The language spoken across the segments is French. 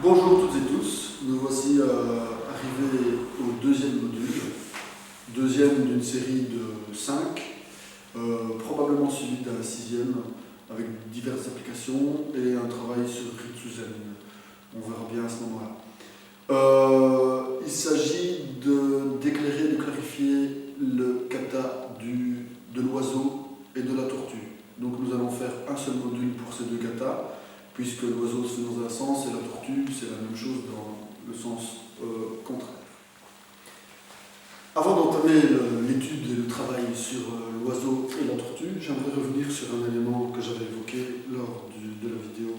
Bonjour toutes et tous, nous voici arrivés au deuxième module, deuxième d'une série de 5, probablement suivi d'un sixième avec diverses applications et un travail sur Ritsuzen. On verra bien à ce moment-là. Il s'agit d'éclairer, de clarifier le kata de l'oiseau et de la tortue. Donc nous allons faire un seul module pour ces deux katas, puisque l'oiseau se fait dans un sens et la tortue c'est la même chose dans le sens contraire. Avant d'entamer l'étude et le travail sur l'oiseau et la tortue, j'aimerais revenir sur un élément que j'avais évoqué lors de la vidéo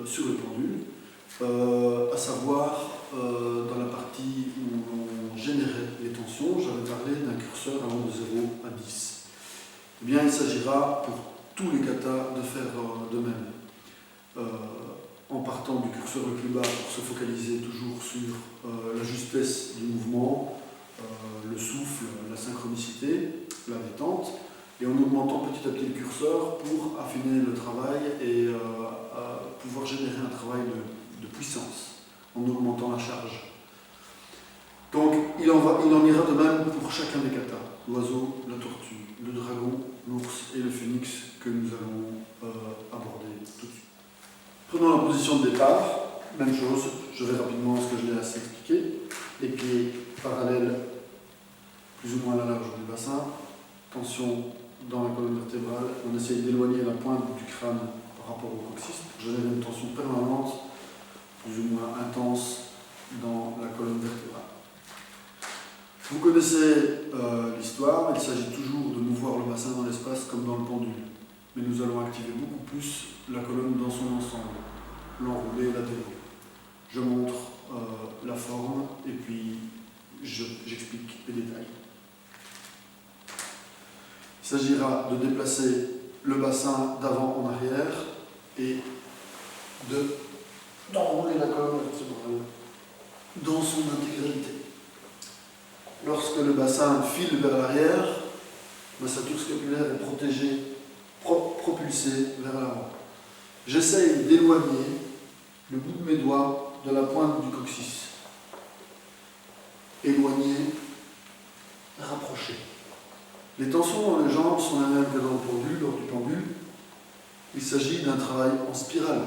sur le pendule, à savoir dans la partie où on générait les tensions, j'avais parlé d'un curseur allant de 0 à 10. Eh bien, il s'agira pour tous les katas de faire de même. En partant du curseur le plus bas pour se focaliser toujours sur la justesse du mouvement, le souffle, la synchronicité, la détente, et en augmentant petit à petit le curseur pour affiner le travail et pouvoir générer un travail de puissance en augmentant la charge. Donc il en ira de même pour chacun des katas, l'oiseau, la tortue, le dragon, l'ours et le phénix que nous allons aborder tout de suite. Prenons la position de départ, même chose, je vais rapidement ce que je l'ai assez expliqué. Les pieds parallèles, plus ou moins à la large du bassin, tension dans la colonne vertébrale, on essaye d'éloigner la pointe du crâne par rapport au coccyx pour générer une tension permanente, plus ou moins intense dans la colonne vertébrale. Vous connaissez l'histoire, il s'agit toujours de mouvoir le bassin dans l'espace comme dans le pendule. Mais nous allons activer beaucoup plus la colonne dans son ensemble, l'enrouler et la dérouler. Je montre la forme et puis j'explique les détails. Il s'agira de déplacer le bassin d'avant en arrière et d'enrouler la colonne vertébrale dans son intégralité. Lorsque le bassin file vers l'arrière, l'ossature scapulaire est protégée, propulsé vers l'avant. J'essaye d'éloigner le bout de mes doigts de la pointe du coccyx. Éloigner, rapprocher. Les tensions dans les jambes sont les mêmes que dans le pendule, lors du pendule. Il s'agit d'un travail en spirale.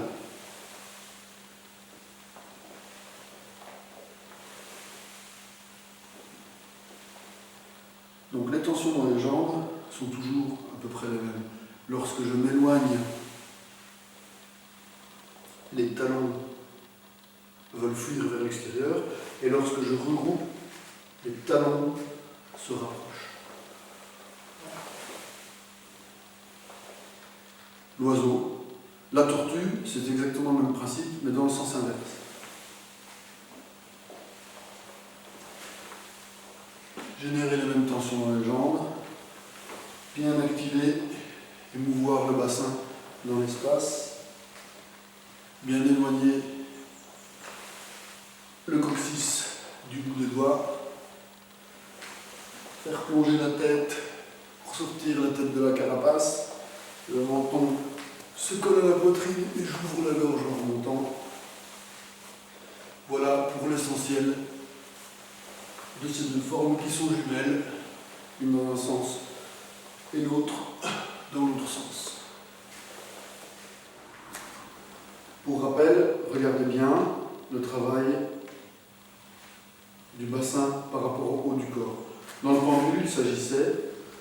Donc les tensions dans les jambes sont toujours à peu près les mêmes. Lorsque je m'éloigne, les talons veulent fuir vers l'extérieur, et lorsque je regroupe, les talons se rapprochent. L'oiseau, la tortue, c'est exactement le même principe, mais dans le sens inverse. Générer les mêmes tensions dans les jambes, bien activer et mouvoir le bassin dans l'espace, bien éloigner le coccyx du bout des doigts, faire plonger la tête pour sortir la tête de la carapace, le menton se colle à la poitrine et j'ouvre la gorge en remontant. Voilà pour l'essentiel de ces deux formes qui sont jumelles, une dans un sens et l'autre dans l'autre sens. Pour rappel, regardez bien le travail du bassin par rapport au haut du corps. Dans le pendule, il s'agissait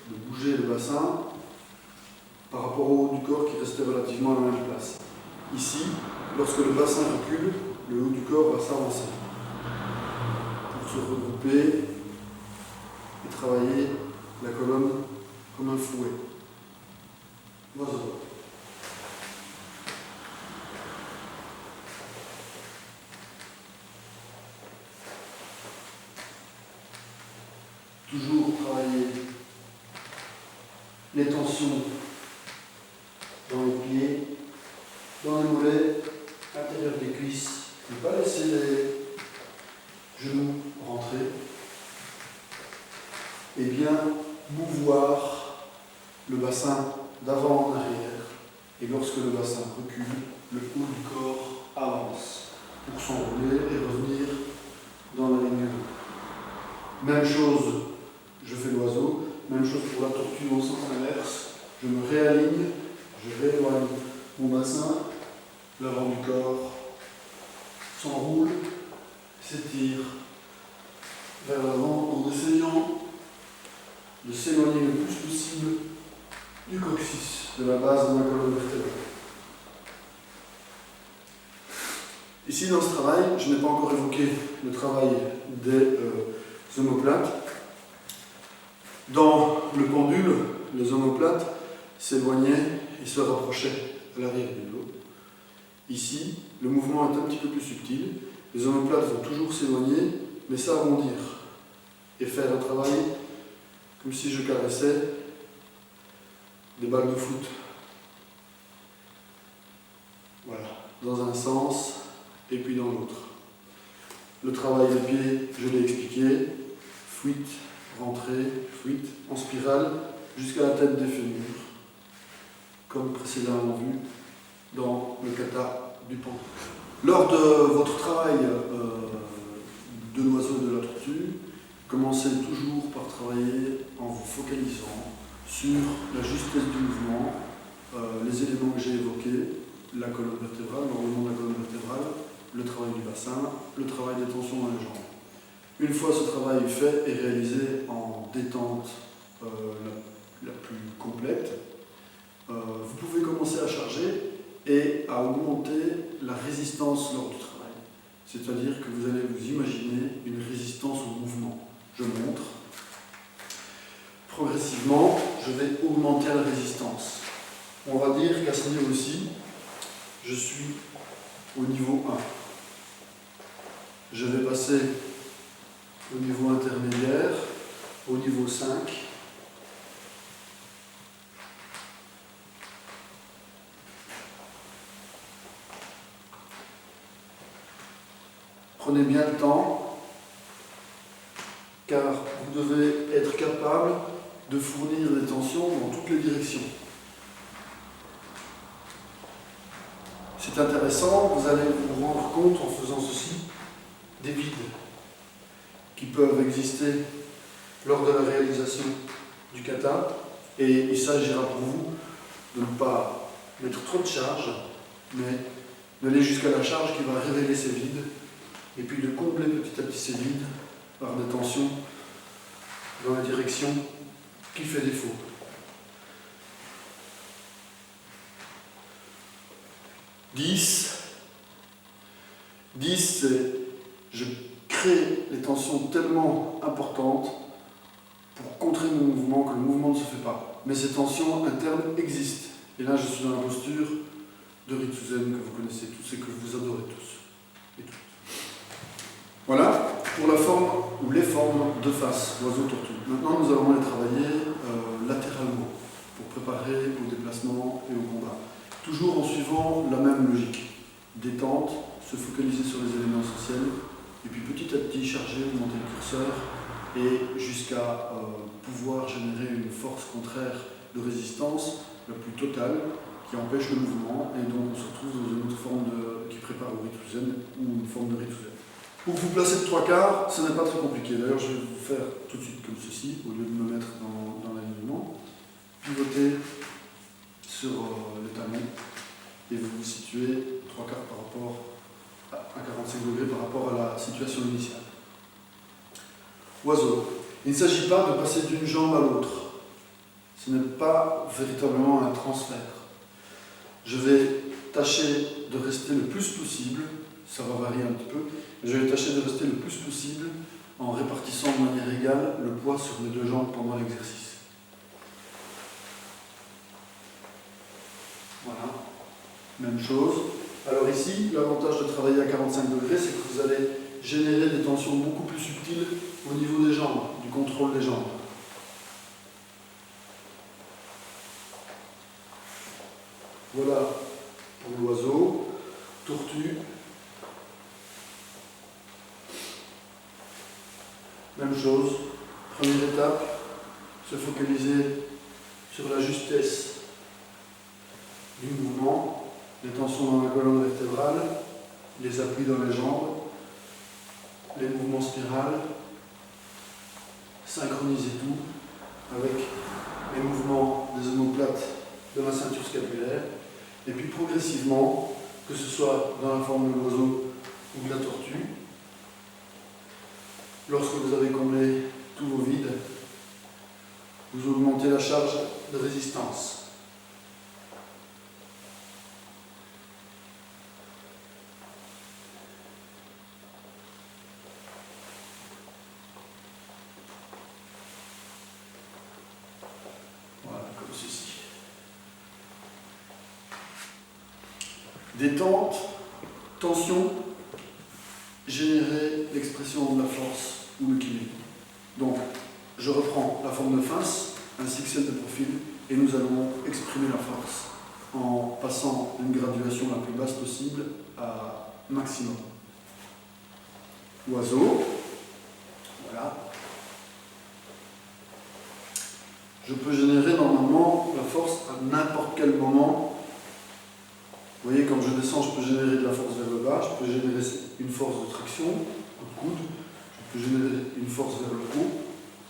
de bouger le bassin par rapport au haut du corps qui restait relativement à la même place. Ici, lorsque le bassin recule, le haut du corps va s'avancer pour se regrouper et travailler la colonne comme un fouet. Voilà. Toujours travailler les tensions dans les pieds, dans les mollets, l'intérieur des cuisses. Ne pas laisser les genoux rentrer. Et bien mouvoir le bassin d'avant en arrière. Et lorsque le bassin recule, le haut du corps avance. pour s'enrouler et revenir dans la ligne. Même chose, je fais l'oiseau, même chose pour la tortue au sens inverse. Je me réaligne, je rééloigne mon bassin, l'avant du corps s'enroule, s'étire vers l'avant en essayant de s'éloigner le plus possible du coccyx, de la base de ma colonne vertébrale. Ici, dans ce travail, je n'ai pas encore évoqué le travail des omoplates. Dans le pendule, les omoplates s'éloignaient et se rapprochaient à l'arrière du dos. Ici, le mouvement est un petit peu plus subtil. Les omoplates vont toujours s'éloigner, mais s'arrondir et faire un travail comme si je caressais des balles de foot. Voilà, dans un sens et puis dans l'autre. Le travail des pieds, je l'ai expliqué, fuite, rentrée, fuite, en spirale, jusqu'à la tête des fémurs, comme précédemment vu dans le kata du pendule. Lors de votre travail de l'oiseau et de la tortue, commencez toujours par travailler en vous focalisant sur la justesse du mouvement, les éléments que j'ai évoqués, la colonne vertébrale, l'enroulement de la colonne vertébrale, le travail du bassin, le travail des tensions dans les jambes. Une fois ce travail fait et réalisé en détente la plus complète, vous pouvez commencer à charger et à augmenter la résistance lors du travail. C'est-à-dire que vous allez vous imaginer une résistance au mouvement. Je montre. Progressivement, je vais augmenter la résistance. On va dire qu'à ce niveau-ci, je suis au niveau 1. Je vais passer au niveau intermédiaire, au niveau 5. Prenez bien le temps, car vous devez être capable de fournir des tensions dans toutes les directions. C'est intéressant, vous allez vous rendre compte en faisant ceci des vides qui peuvent exister lors de la réalisation du kata, et il s'agira pour vous de ne pas mettre trop de charge, mais d'aller jusqu'à la charge qui va révéler ces vides, et puis de combler petit à petit ces vides par des tensions dans la direction qui fait défaut. 10, c'est je crée les tensions tellement importantes pour contrer mon mouvement que le mouvement ne se fait pas. Mais ces tensions internes existent. Et là, je suis dans la posture de Ritsuzen que vous connaissez tous et que vous adorez tous et toutes. Voilà pour la forme ou les formes de face, oiseau-tortue. Maintenant, nous allons les travailler latéralement pour préparer au déplacement et au combat. Toujours en suivant la même logique. Détente, se focaliser sur les éléments essentiels, et puis petit à petit charger, monter le curseur, et jusqu'à pouvoir générer une force contraire de résistance la plus totale, qui empêche le mouvement, et donc on se retrouve dans une autre forme qui prépare au Ritsuzen, ou une forme de Ritsuzen. Pour vous placer de 3/4, ce n'est pas très compliqué. D'ailleurs, je vais vous faire tout de suite comme ceci, au lieu de me mettre dans l'alignement. Pivoter sur les talons, et vous vous situez 3/4 par rapport à 45 degrés par rapport à la situation initiale. Oiseau. Il ne s'agit pas de passer d'une jambe à l'autre. Ce n'est pas véritablement un transfert. Je vais tâcher de rester le plus possible, ça va varier un petit peu, mais je vais tâcher de rester le plus possible en répartissant de manière égale le poids sur mes deux jambes pendant l'exercice. Voilà. Même chose. Alors ici, l'avantage de travailler à 45 degrés, c'est que vous allez générer des tensions beaucoup plus subtiles au niveau des jambes, du contrôle des jambes. Voilà pour l'oiseau, tortue. Même chose, première étape, se focaliser sur la justesse du mouvement, les tensions dans la colonne vertébrale, les appuis dans les jambes, les mouvements spirales, synchroniser tout avec les mouvements des omoplates de la ceinture scapulaire, et puis progressivement, que ce soit dans la forme de l'oiseau ou de la tortue, lorsque vous avez comblé tous vos vides, vous augmentez la charge de résistance. Voilà, comme ceci. Détente, tension, générer l'expression de la force ou l'équilibre. Donc, je reprends la forme de face ainsi que celle de profil et nous allons exprimer la force en passant d'une graduation la plus basse possible à maximum. Oiseau, voilà. Je peux générer normalement la force à n'importe quel moment. Vous voyez, quand je descends, je peux générer de la force vers le bas, je peux générer une force de traction, coup de coude, je peux générer une force vers le haut,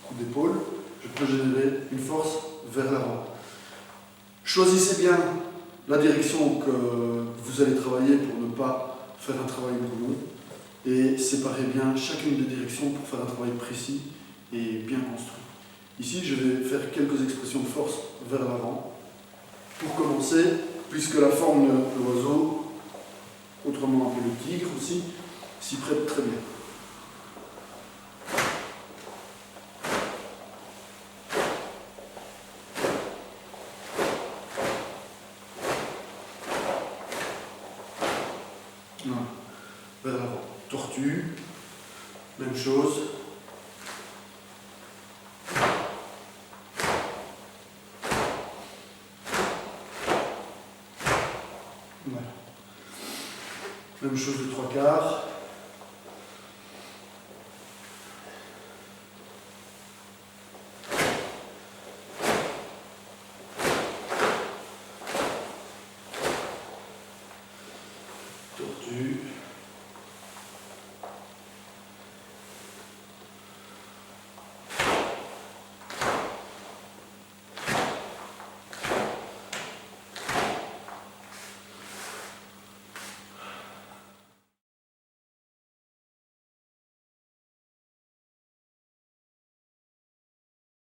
coup d'épaule, je peux générer une force vers l'avant. Choisissez bien la direction que vous allez travailler pour ne pas faire un travail trop long et séparez bien chacune des directions pour faire un travail précis et bien construit. Ici, je vais faire quelques expressions de force vers l'avant. Pour commencer, puisque la forme de l'oiseau, autrement appelé le tigre aussi, s'y prête très bien. Voilà. Vers l'avant. Tortue, même chose. Voilà. Même chose de 3/4.